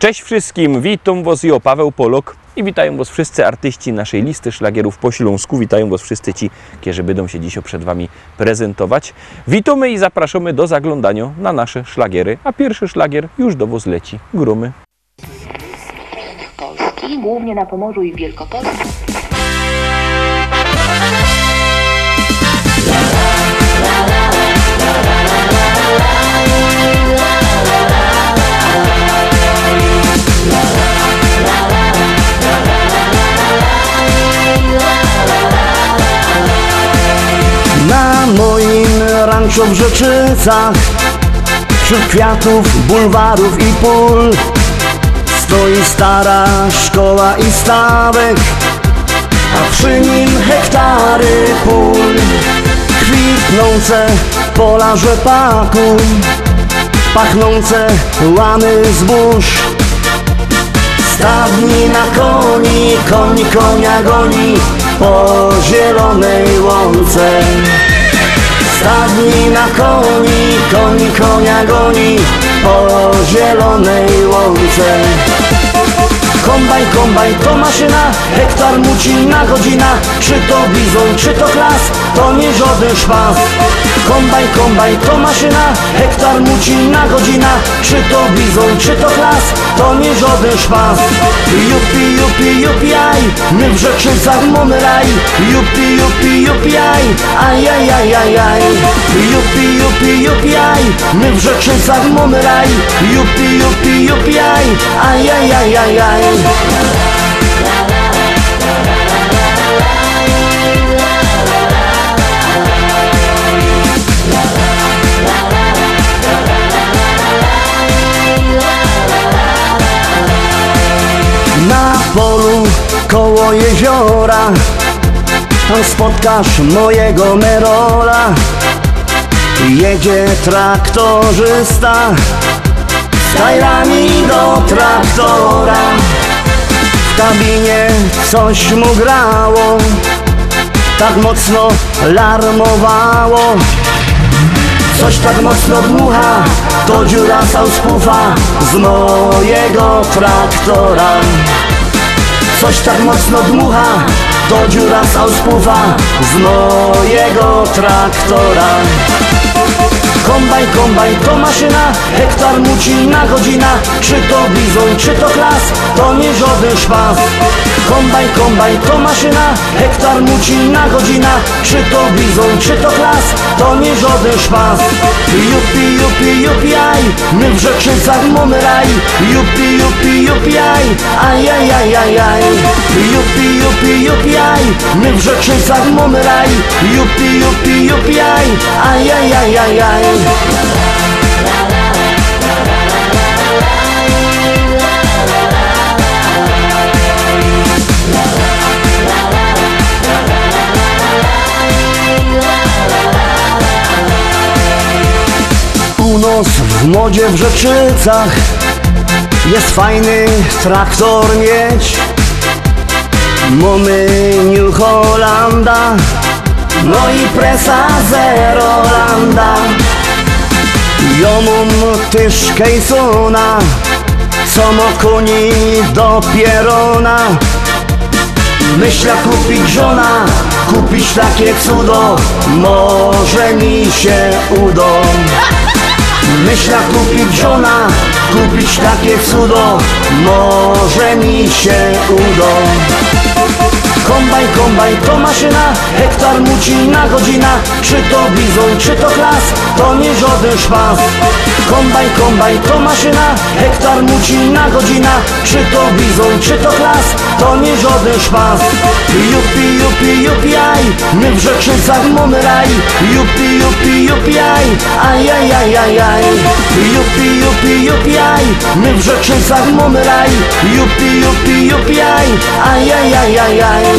Cześć wszystkim, witam Was, ja Paweł Polok i witają Was wszyscy artyści naszej listy szlagierów po śląsku. Witają Was wszyscy ci, którzy będą się dzisiaj przed Wami prezentować. Witamy i zapraszamy do zaglądania na nasze szlagiery, a pierwszy szlagier już do Was leci. Grumy. Polski, głównie na Pomorzu i Wielkopolsce. Na moim rancho w Rzeczycach, wśród kwiatów, bulwarów i pól, stoi stara szkoła i stawek, a przy nim hektary pól. Kwitnące pola rzepaku, pachnące łany zbóż. Stadni na koni, koń konia goni po zielonej łące. Stadni na koni, koń konia goni po zielonej łące. Kombajn, kombajn to maszyna, hektar muci na godzina. Czy to bizon, czy to klas, to nie żaden szpas. Kombajn, kombajn to maszyna, hektar muci na godzina. Czy to bizon, czy to klas, to nie żaden szpas. Jupi, jupi, jupi, aj, my w Rzeczycach mamy raj. Jupi, jupi, jupi, aj, aj, aj, aj, aj, aj. Jupi, jupi, jupi, aj, my w Rzeczycach mamy raj. Jupi, jupi, jupi, aj, aj, aj, aj, aj, aj. Na polu koło jeziora tam spotkasz mojego Merola. Jedzie traktorzysta z tajrami do traktora. W kabinie coś mu grało, tak mocno larmowało. Coś tak mocno dmucha, to dziura sauspufa z mojego traktora. Coś tak mocno dmucha, to dziura sauspufa z mojego traktora. Kombajn, kombajn to maszyna, hektar muci na godzina. Czy to bizon, czy to klas, to nie żaden szpas. Kombajn, kombajn to maszyna, hektar muci na godzina. Czy to bizon, czy to klas, to nie żaden szpas. Jupi, jupi, jupi, aj, my w Rzeczycach mamy raj. Jupi, jupi, jupi, aj, aj, aj, aj, aj, aj. Jupi, jupi, jupi, aj, my w Rzeczycach mamy raj. Jupi, jupi, jupi, aj, aj, aj, aj, aj, aj. U nas w modzie w Rzeczycach jest fajny traktor mieć. Mamy New Hollanda, no i presa Zerolanda. Ja mam też Kejsona, co ma koni do pierona. Myślę kupić żona, kupić takie cudo, może mi się uda. Myślę kupić żona, kupić takie cudo, może mi się uda. Kombajn, kombajn to maszyna, hektar muci na godzina. Czy to bizon, czy to klas, to nie żaden szpas. Kombajn, kombajn to maszyna, hektar muci na godzina. Czy to bizon, czy to klas, to nie żaden szpas. Jupi, jupi, jupi, aj, my w Rzeczycach mamy raj. Jupi, jupi, jupi, aj, aj, aj, aj, aj, aj. Jupi, jupi, jupi, aj, my w Rzeczycach mamy raj. Jupi, jupi, jupi, aj, aj, aj, aj, aj, aj.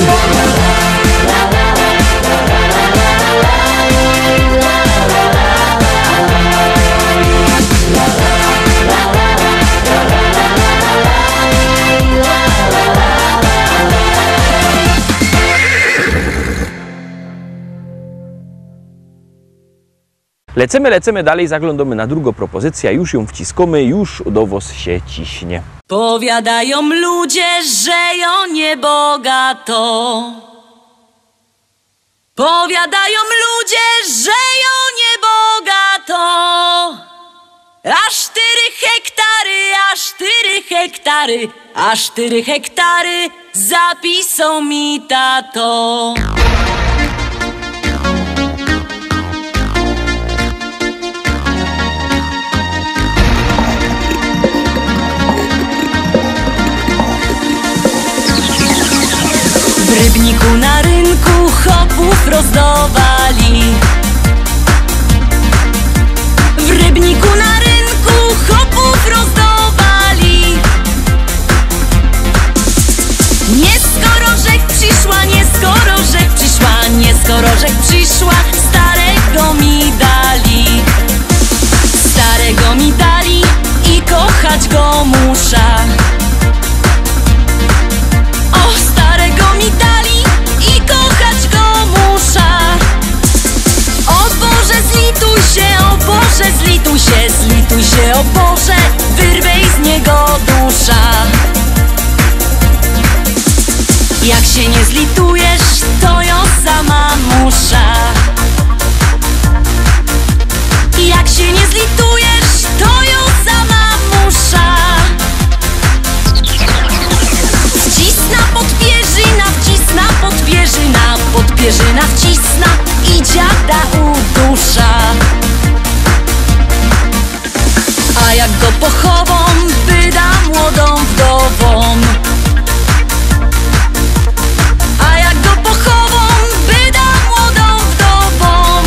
Lecimy dalej, zaglądamy na drugą propozycję, już ją wciskamy, już do Was się ciśnie. Powiadają ludzie, że ją niebogato. Powiadają ludzie, że ją niebogato. Aż 4 hektary, aż 4 hektary, aż 4 hektary zapisał mi tato. W Rybniku na rynku chopów rozdawali. W Rybniku na rynku chopów rozdawali. Nie skoro rzek przyszła, nie skoro rzek przyszła, nie skoro rzek przyszła, starego mi dali. Starego mi dali i kochać go muszę. Starego mi dali i kochać go muszę. O Boże, zlituj się, o Boże, zlituj się, zlituj się, o Boże, wyrwej z niego dusza. Jak się nie zlitujesz, to ją sama muszę. Jak się nie zlitujesz, to ją sama muszę. Wcisna podpierzyna, wcisna podpierzyna, podpierzyna wcisna i dziada udusza. A jak go pochową, wyda młodą wdową. A jak go pochową, wyda młodą wdową.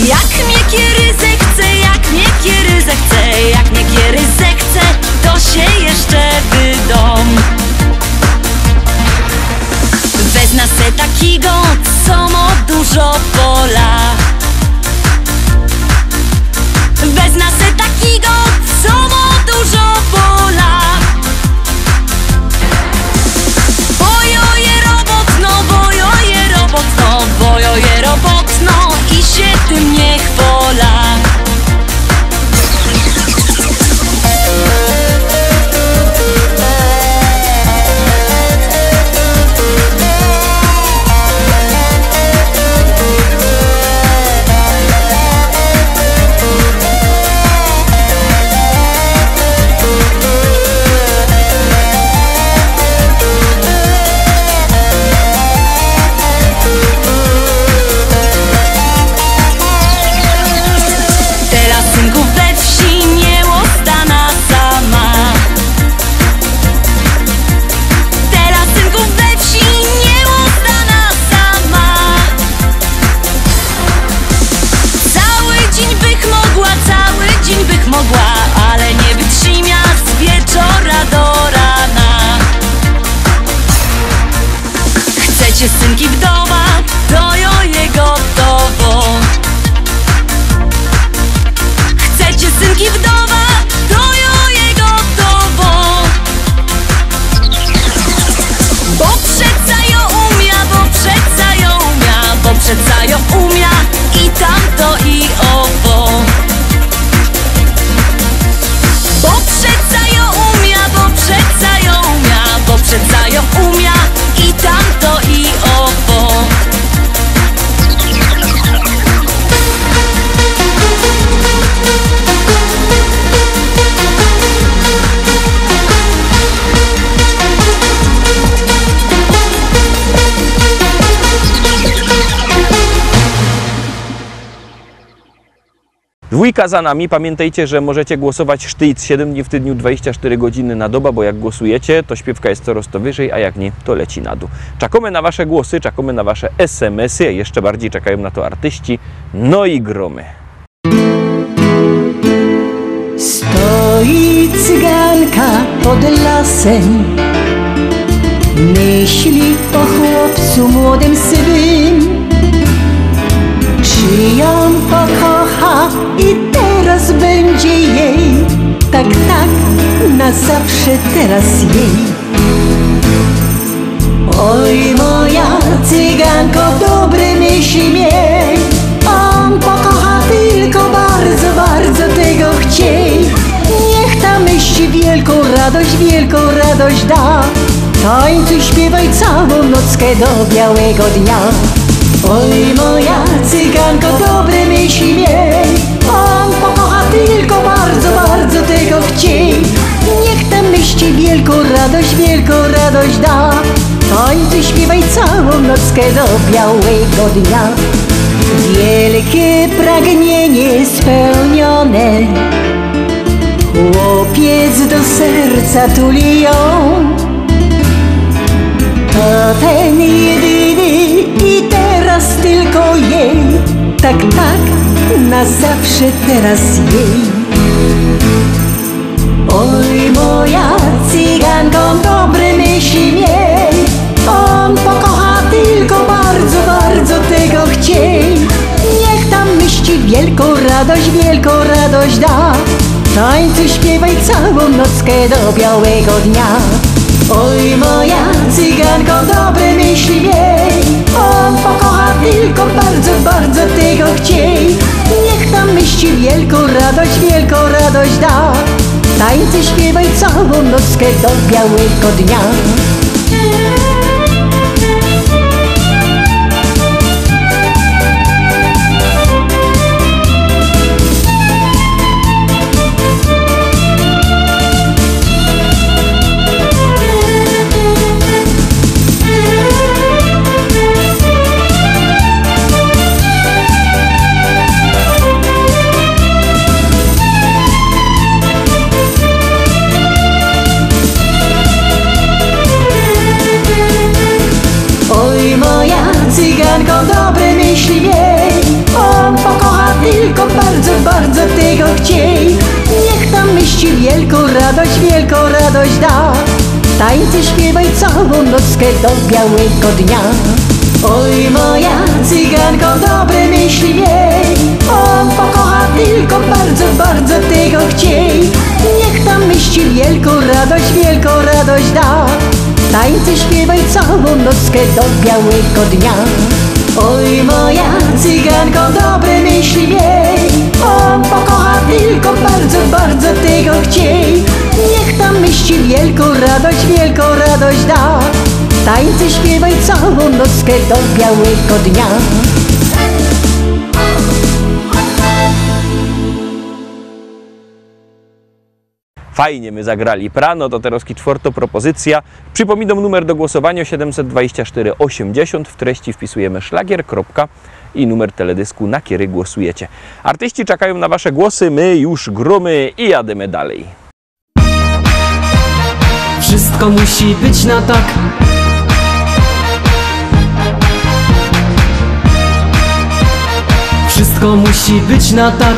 Jak mnie kieryzę chce, jak mnie kieryzę chce, jak mnie kieryzę chce, to się jeszcze wydom. Wezna se takiego, co ma dużo pola. Wezna se takiego, co ma dużo pola. Bojoje robotno, bojoje robotno, bojoje robotno i się tym nie chwola. Ale nie wytrzyma z wieczora do rana. Chcecie synki wdowa, to ją jego gotowo. Chcecie synki wdowa, to ją jego gotowo. Bo przeca ją umia, bo przeca ją umia, bo przeca ją umia i tamto i owo. Bo przeca ją umia, bo przeca ją umia, bo przeca ją umia i tamto i owo. Dwójka za nami. Pamiętajcie, że możecie głosować sztyc 7 dni w tygodniu, 24 godziny na dobę, bo jak głosujecie, to śpiewka jest coraz to wyżej, a jak nie, to leci na dół. Czekamy na wasze głosy, czekamy na wasze SMS-y, a jeszcze bardziej czekają na to artyści. No i gromy. Stoi cyganka pod lasem, myśli o chłopcu młodym sywym. Czy ją pokocha i teraz będzie jej, tak, tak, na zawsze teraz jej. Oj moja cyganko, dobre myśli miej, on pokocha tylko bardzo, bardzo tego chciej. Niech wielką radość da. Tańcuj, śpiewaj całą nockę do białego dnia. Oj moja cyganko, dobre myśli miej, on pokocha tylko bardzo, bardzo tego chciej. Niech ta myśli wielką radość da. Tańcuj, śpiewaj całą nockę do białego dnia. Wielkie pragnienie spełnione, chłopiec do serca tuli ją. To ten jedyny i teraz tylko jej, tak, tak, na zawsze teraz jej. Oj moja cyganko, dobre myśli miej, on pokocha tylko bardzo, bardzo tego chciej. Niech tam myśli wielką radość da. Tańcuj, śpiewaj całą nockę do białego dnia. Oj moja cyganko, dobre myśli miej, on pokocha tylko bardzo, bardzo tego chciej. Niech tam myśli wielką radość da. Tańcuj, śpiewaj całą nockę do białego dnia. Cyganko, dobre myśli miej, on pokocha tylko bardzo, bardzo tego chciej. Niech tam myśli wielką radość da. Tańcuj, śpiewaj całą nockę do białego dnia. Oj moja cyganko, dobre myśli miej, on pokocha tylko bardzo, bardzo tego chciej. Niech tam myśli wielką radość da. Tańcuj, śpiewaj całą nockę do białego dnia. Oj moja cyganko, dobre myśli miej, on pokocha tylko bardzo, bardzo tego chciej. Niech tam myśli wielką radość da. Tańcuj, śpiewaj całą nockę do białego dnia. Fajnie my zagrali prano, to teraz czwarta propozycja. Przypominam numer do głosowania 724 80. W treści wpisujemy szlagier, kropka i numer teledysku, na który głosujecie. Artyści czekają na wasze głosy, my już gromy i jademy dalej. Wszystko musi być na tak. Wszystko musi być na tak.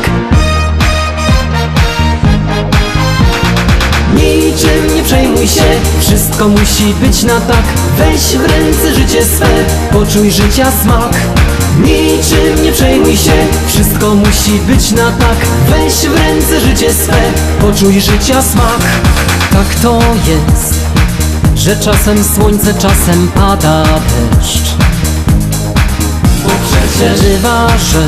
Niczym nie przejmuj się, wszystko musi być na tak. Weź w ręce życie swe, poczuj życia smak. Niczym nie przejmuj się, wszystko musi być na tak. Weź w ręce życie swe, poczuj życia smak. Tak to jest, że czasem słońce, czasem pada deszcz. Bo przecież bywa, że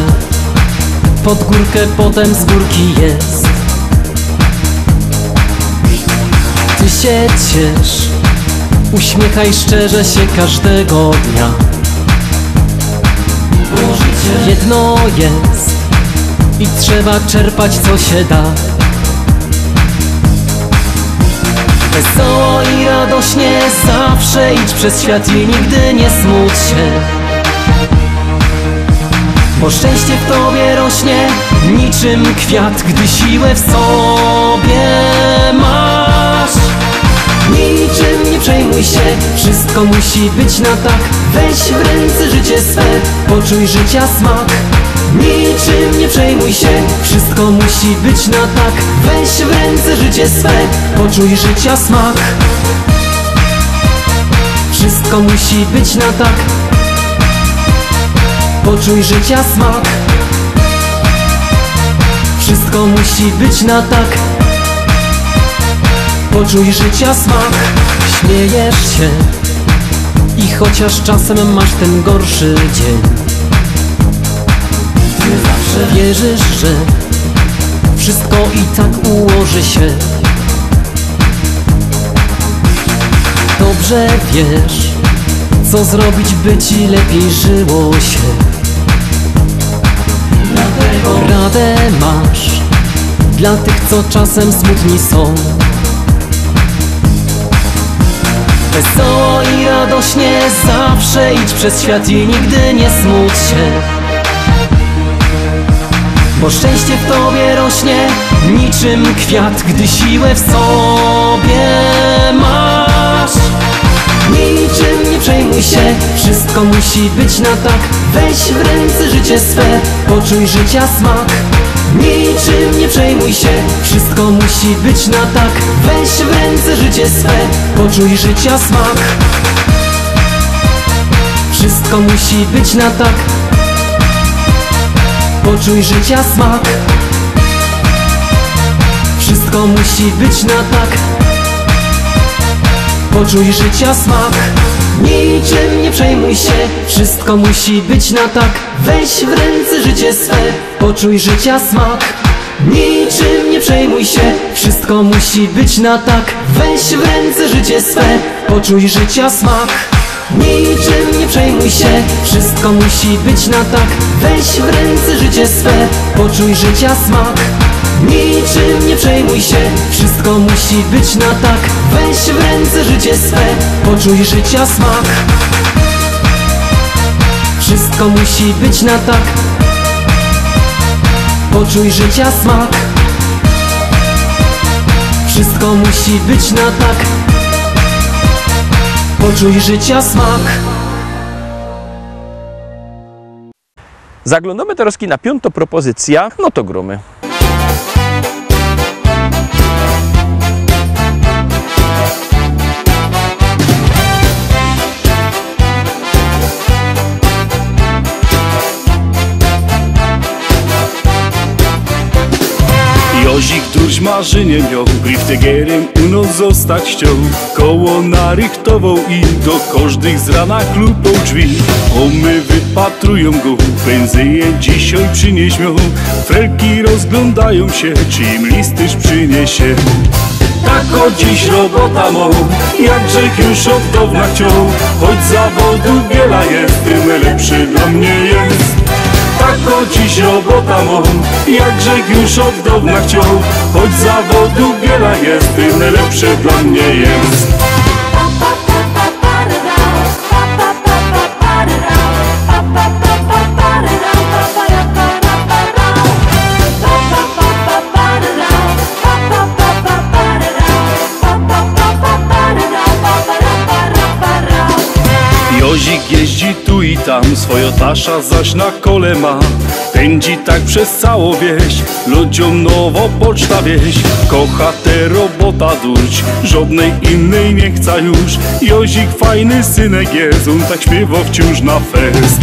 pod górkę potem z górki jest. Ty się ciesz, uśmiechaj szczerze się każdego dnia. Bo życie jedno jest i trzeba czerpać co się da. Wesoło i radośnie zawsze idź przez świat i nigdy nie smuć się. Bo szczęście w tobie rośnie niczym kwiat, gdy siłę w sobie masz. Niczym nie przejmuj się, wszystko musi być na tak. Weź w ręce życie swe, poczuj życia smak. Niczym nie przejmuj się, wszystko musi być na tak. Weź w ręce życie swe, poczuj życia smak. Wszystko musi być na tak. Poczuj życia smak. Wszystko musi być na tak. Poczuj życia smak. Śmiejesz się i chociaż czasem masz ten gorszy dzień, ty zawsze wierzysz, że wszystko i tak ułoży się. dobrze wiesz, co zrobić, by ci lepiej żyło się. Radę masz dla tych, co czasem smutni są. Wesoło i radośnie zawsze idź przez świat i nigdy nie smuć się, bo szczęście w tobie rośnie niczym kwiat, gdy siłę w sobie masz. Niczym nie przejmuj się, wszystko musi być na tak. Weź w ręce życie swe, poczuj życia smak. Niczym nie przejmuj się, wszystko musi być na tak. Weź w ręce życie swe, poczuj życia smak. Wszystko musi być na tak. Poczuj życia smak. Wszystko musi być na tak. Poczuj życia smak. Niczym nie przejmuj się, wszystko musi być na tak. Weź w ręce życie swe, poczuj życia smak. Niczym nie przejmuj się, wszystko musi być na tak. Weź w ręce życie swe, poczuj życia smak. Niczym nie przejmuj się, wszystko musi być na tak. Weź w ręce życie swe, poczuj życia smak. Niczym nie przejmuj się, wszystko musi być na tak. Weź w ręce życie swe, poczuj życia smak. Wszystko musi być na tak. Poczuj życia smak. Wszystko musi być na tak. Poczuj życia smak. Zaglądamy teraz na 5. propozycja, no to gromy. Jozik tuż marzenie miał, griftegerem u nos zostać chciał. Koło narychtował i do każdych z rana klupał drzwi. Omy wypatrują go, benzyję dzisiaj przynieś miał. Felki rozglądają się, czy im listyż przyniesie. Tak o dziś robota mą, jakże już od dawna chciał. Choć zawodu wiele jest, tym lepszy dla mnie jest. Tak o dziś robota mą, jakże już od dawna chciał. Choć zawodu wiele jest, tym lepszy dla mnie jest. Jozik jeździ tu i tam, swoją tasza zaś na kole ma. Pędzi tak przez całą wieś, ludziom nowo poczta wieś. Kocha tę robota durć, żadnej innej nie chce już. Jozik fajny synek jest, on tak śpiewa wciąż na fest.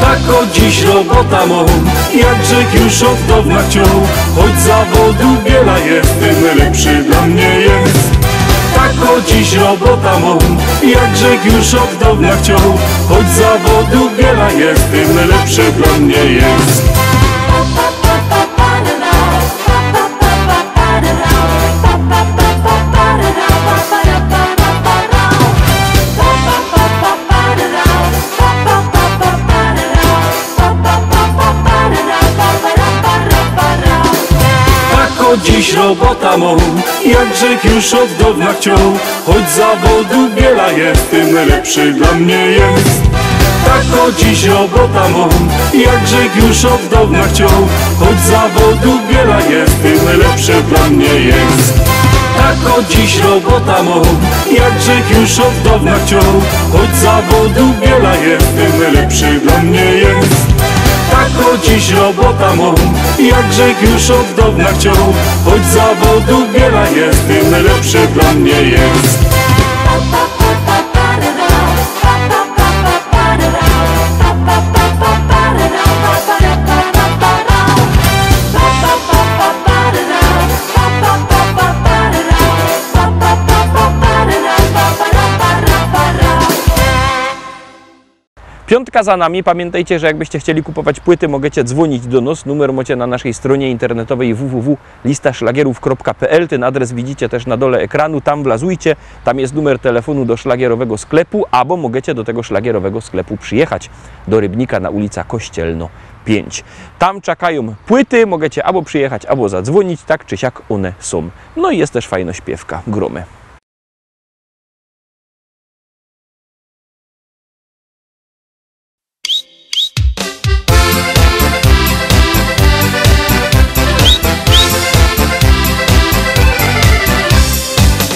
Tak o dziś robota mą, jakże już od dawna chciał. Choć zawodu wiele jest, tym lepszy dla mnie jest. Tak o dziś robota mą, jakże już od dawna chciał. Choć zawodu wiele jest, tym lepszy dla mnie jest. Dziś robota mą, jakże już od dawna chciał. Choć zawodu wiele jest, tym lepszy dla mnie jest. Tak o dziś robota mą, jakże już od dawna chciał. Choć zawodu wiele jest, tym lepszy dla mnie jest. Tak o dziś robota mą, jakże już od dawna chciał. Choć zawodu wiele jest, tym lepszy dla mnie jest. Tak o dziś robota mą, jakże już od dawna chciał. Choć zawodu wiele jest, tym lepszy dla mnie jest. 5 za nami. Pamiętajcie, że jakbyście chcieli kupować płyty, możecie dzwonić do nas. Numer macie na naszej stronie internetowej www.listaszlagierów.pl. Ten adres widzicie też na dole ekranu. Tam wlazujcie. Tam jest numer telefonu do szlagierowego sklepu, albo możecie do tego szlagierowego sklepu przyjechać do Rybnika na ulica Kościelno 5. Tam czekają płyty. Możecie albo przyjechać, albo zadzwonić. Tak czy siak one są. No i jest też fajna śpiewka. Gromy.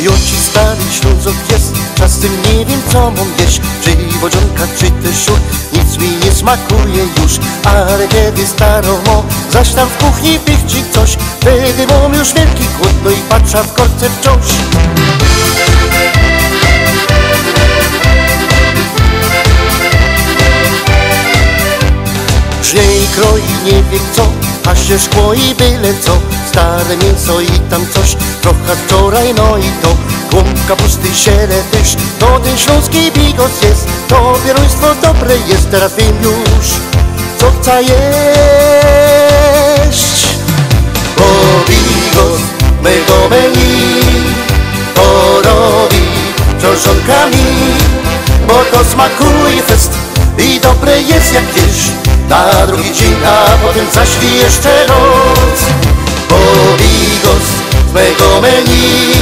Już ci stary śluzok jest, czasem nie wiem co mam jeść. Czy wodzionka, czy też siód, nic mi nie smakuje już. Ale kiedy starą mo, zaś tam w kuchni pichci coś, wtedy mam już wielki głód, no i patrzę w korce wciąż. Żnie i kroi nie wie co, a się szkło i byle co. Stare mięso i tam coś, trochę wczoraj, no i to klump kapusty, siele też, to ten śląski bigos jest. To pieruństwo dobre jest, teraz wiem już, co chcę jeść. Bo bigos mego menu to robi czosonka mi, bo to smakuje fest i dobre jest jak wiesz. Na drugi dzień, a potem zaśli jeszcze noc. Bo bigos z mego menu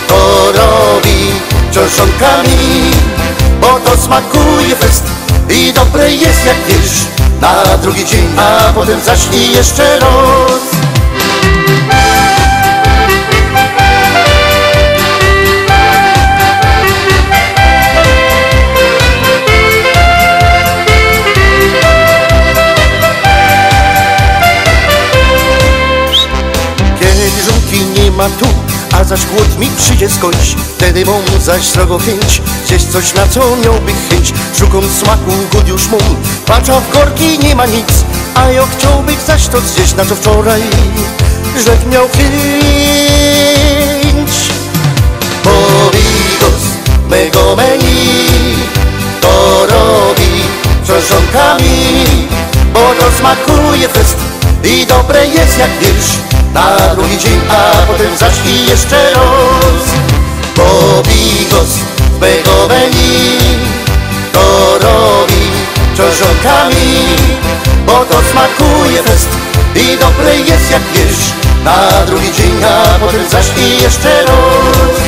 to robi czoszonkami, bo to smakuje fest i dobre jest jak wiesz. Na drugi dzień, a potem zaśli jeszcze noc. Ma tu, a zaś głód mi przyjdzie skądś. Wtedy mam zaś srogo chęć zjeść coś, na co miałby chęć. Szukam smaku, głód już mam, patrzę w korki, nie ma nic. A ja chciałbym zaś to zjeść, na co wczoraj żech miał chęć. Bo bigos mego menu to robi czoszonkami, bo to smakuje fest i dobre jest jak wiesz. Na drugi dzień, a potem zaśli jeszcze raz. Bo bigos z mego menu to robi czoszonkami, bo to smakuje fest i dobre jest jak wiesz. Na drugi dzień, a potem zaśli jeszcze raz.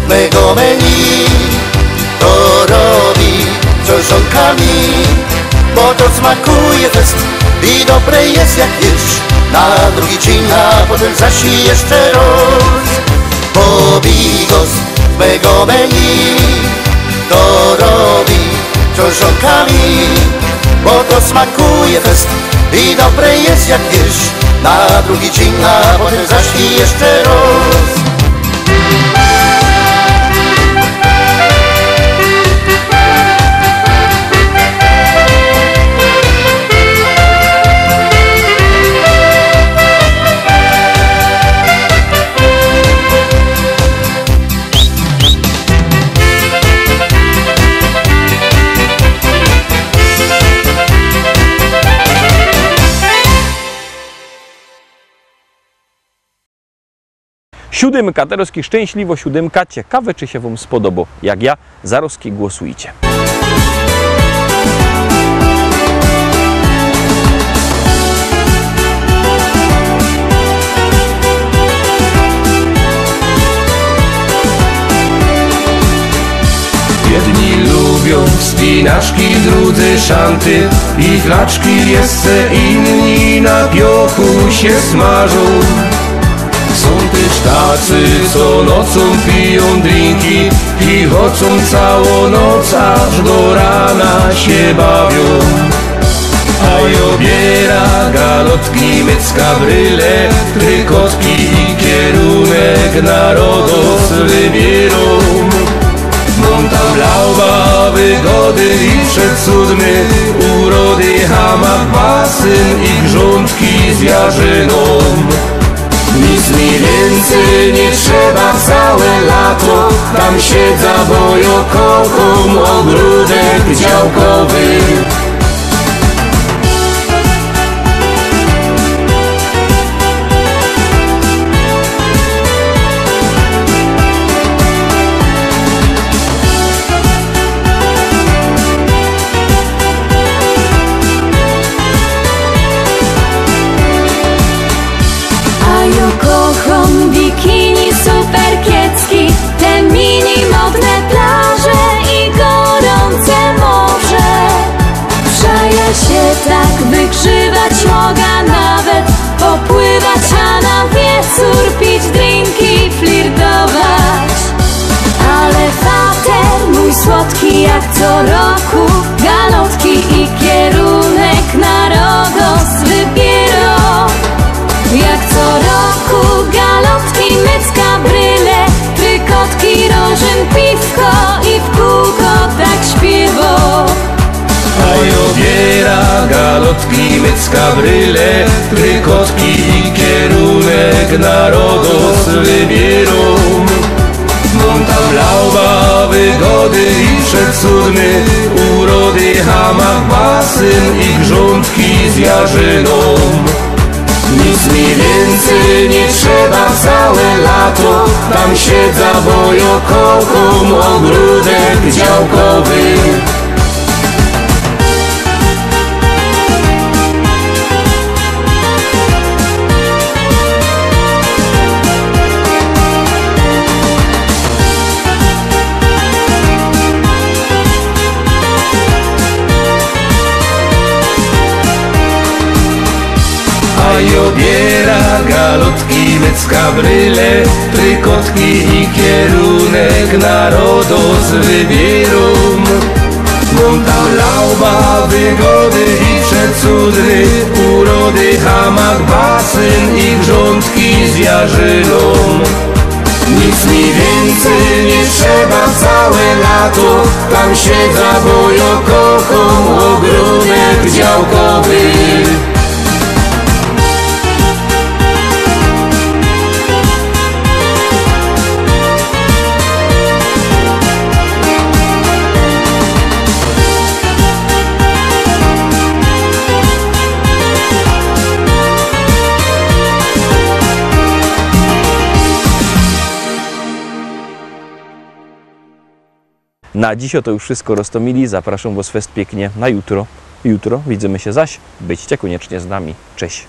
Mego menu to robi czoszonkami, bo to smakuje fest i dobre jest jak wiesz. Na drugi dzień, a potem zaśli jeszcze raz. Bo bigos mego menu to robi czoszonkami, bo to smakuje fest i dobre jest jak wiesz. Na drugi dzień, a potem zaśli jeszcze raz. Siódemka, Teroski szczęśliwo siódemka. Ciekawe, czy się wam spodoba. Jak ja, Zaroski, głosujcie. Jedni lubią wspinaczki, drudzy szanty i flaczki, jeszcze inni na piochu się smażą. Są też tacy, co nocą piją drinki i chodzą całą noc, aż do rana się bawią. A obiera galotki, mycka bryle, trykotki i kierunek narodów wybierą. Bo Mam tam lauba, wygody i przecudny, urody, hamak, basen i grządki z jarzyną. Nic mi więcej nie trzeba całe lato, tam siedzę, bo ja kocham ogródek działkowy. Kocham bikini superkiecki, te mini modne plaże i gorące morze. Przeja się tak wygrzywać mogę, nawet popływać, a na wieczór pić drinki, flirtować. Ale fater mój słodki jak co roku, galotki i kierunek na Rodos wybierą. Jak co roku galotki, mycka, bryle, trykotki, rożyn, piwko i w kółko tak śpiewo. A ja biera galotki, mycka, bryle, trykotki i kierunek na Rodos wybierą. Mam tam lauba, wygody i przecudny, urody, hamak, basen i grządki z jarzyną. Nic mi więcej nie trzeba całe lato, tam siedzę, bo ja kocham ogródek działkowy. A ja biera galotki, mycka, bryle, trykotki i kierunek na Rodos wybierą. Mam tam lauba, wygody i przecudny, urody, hamak, basen i grządki z jarzyną. Nic mi więcej nie trzeba całe lato, tam siedzę, bo ja kocham ogródek działkowy. Na dziś to już wszystko, Rostomili. Zapraszam Was fest pięknie na jutro. Jutro widzimy się zaś. Byćcie koniecznie z nami. Cześć.